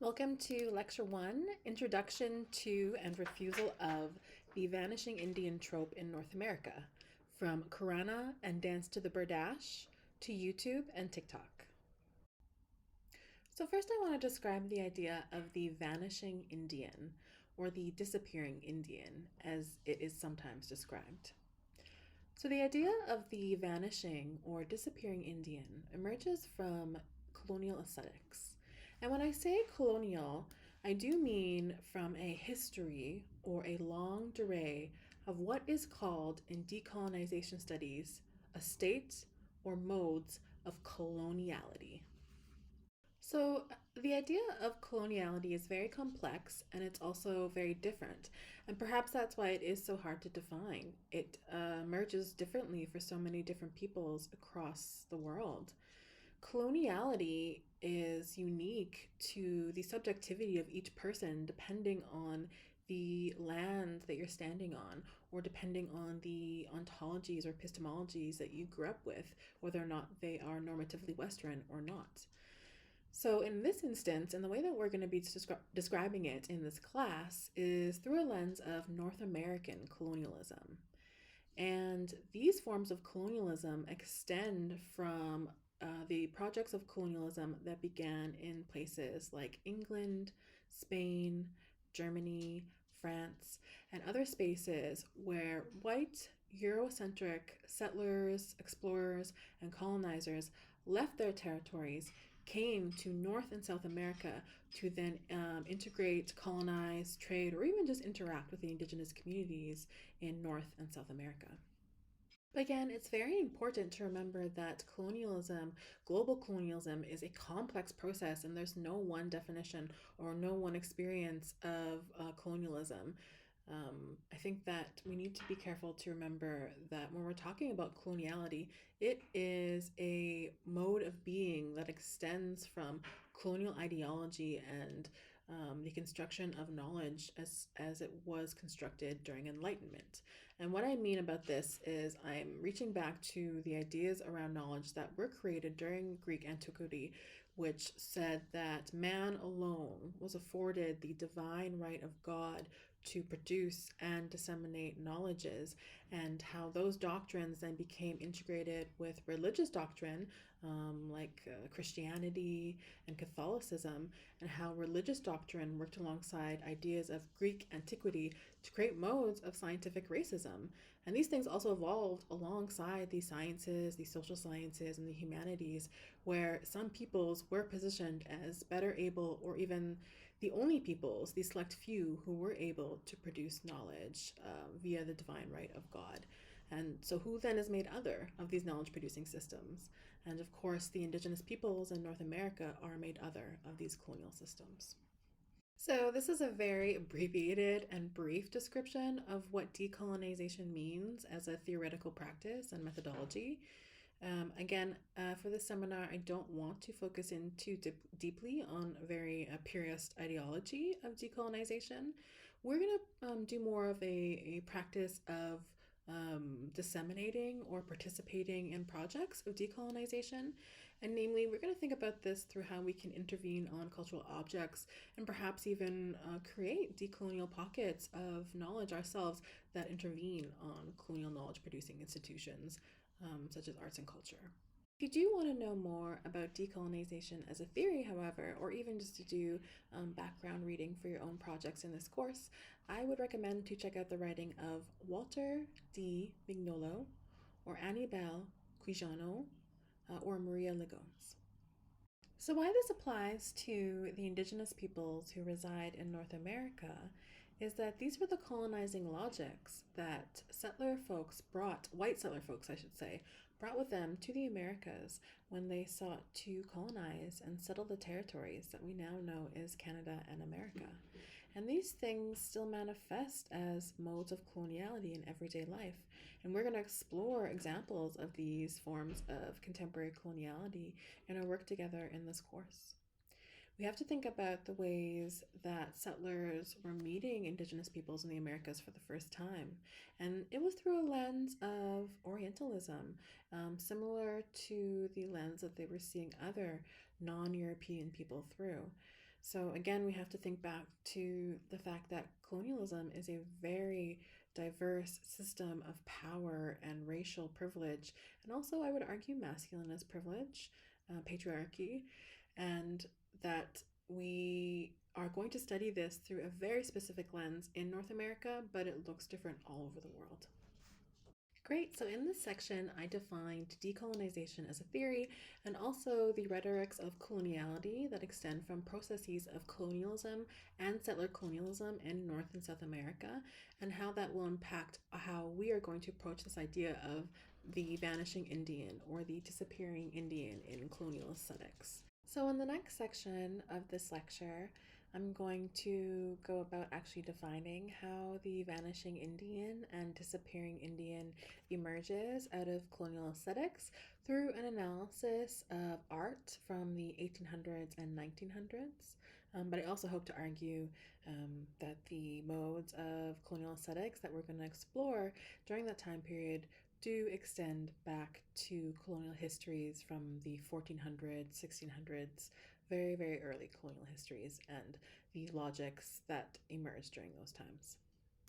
Welcome to Lecture 1, Introduction to and Refusal of the Vanishing Indian Trope in North America, from Karana and Dance to the Berdache to YouTube and TikTok. So first I want to describe the idea of the vanishing Indian, or the disappearing Indian, as it is sometimes described. So the idea of the vanishing or disappearing Indian emerges from colonial aesthetics. And when I say colonial, I do mean from a history or a long durée of what is called in decolonization studies a state or modes of coloniality. So, the idea of coloniality is very complex and it's also very different. And perhaps that's why it is so hard to define. It emerges differently for so many different peoples across the world. Coloniality is unique to the subjectivity of each person depending on the land that you're standing on, or depending on the ontologies or epistemologies that you grew up with, whether or not they are normatively Western or not. So, in this instance, and the way that we're going to be describing it in this class is through a lens of North American colonialism. And these forms of colonialism extend from the projects of colonialism that began in places like England, Spain, Germany, France, and other spaces where white, Eurocentric settlers, explorers, and colonizers left their territories, came to North and South America to then integrate, colonize, trade, or even just interact with the indigenous communities in North and South America. But again, it's very important to remember that colonialism, global colonialism, is a complex process, and there's no one definition or no one experience of colonialism. I think that we need to be careful to remember that when we're talking about coloniality, it is a mode of being that extends from colonial ideology and the construction of knowledge as it was constructed during Enlightenment. And what I mean about this is I'm reaching back to the ideas around knowledge that were created during Greek antiquity, which said that man alone was afforded the divine right of God to produce and disseminate knowledges, and how those doctrines then became integrated with religious doctrine, like Christianity and Catholicism, and how religious doctrine worked alongside ideas of Greek antiquity to create modes of scientific racism. And these things also evolved alongside the sciences, the social sciences, and the humanities, where some peoples were positioned as better able, or even the only peoples, the select few who were able to produce knowledge via the divine right of God. And so, who then is made other of these knowledge producing systems? And of course, the indigenous peoples in North America are made other of these colonial systems. So, this is a very abbreviated and brief description of what decolonization means as a theoretical practice and methodology. For this seminar, I don't want to focus in too deeply on a very purist ideology of decolonization. We're going to do more of a practice of disseminating or participating in projects of decolonization. And namely, we're going to think about this through how we can intervene on cultural objects and perhaps even create decolonial pockets of knowledge ourselves that intervene on colonial knowledge producing institutions, such as arts and culture. If you do want to know more about decolonization as a theory, however, or even just to do background reading for your own projects in this course, I would recommend to check out the writing of Walter D. Mignolo, or Annibale Quijano, or Maria Ligones. So why this applies to the indigenous peoples who reside in North America is that these were the colonizing logics that white settler folks, I should say, brought with them to the Americas when they sought to colonize and settle the territories that we now know as Canada and America. And these things still manifest as modes of coloniality in everyday life. And we're going to explore examples of these forms of contemporary coloniality in our work together in this course. We have to think about the ways that settlers were meeting indigenous peoples in the Americas for the first time. And it was through a lens of Orientalism, similar to the lens that they were seeing other non-European people through. So, again, we have to think back to the fact that colonialism is a very diverse system of power and racial privilege, and also, I would argue, masculinist privilege, patriarchy, and that we are going to study this through a very specific lens in North America, but it looks different all over the world. Great. So, in this section, I defined decolonization as a theory and also the rhetorics of coloniality that extend from processes of colonialism and settler colonialism in North and South America, and how that will impact how we are going to approach this idea of the vanishing Indian or the disappearing Indian in colonial aesthetics. So, in the next section of this lecture, I'm going to go about actually defining how the vanishing Indian and disappearing Indian emerges out of colonial aesthetics through an analysis of art from the 1800s and 1900s. But I also hope to argue that the modes of colonial aesthetics that we're going to explore during that time period do extend back to colonial histories from the 1400s, 1600s, very, very early colonial histories, and the logics that emerged during those times.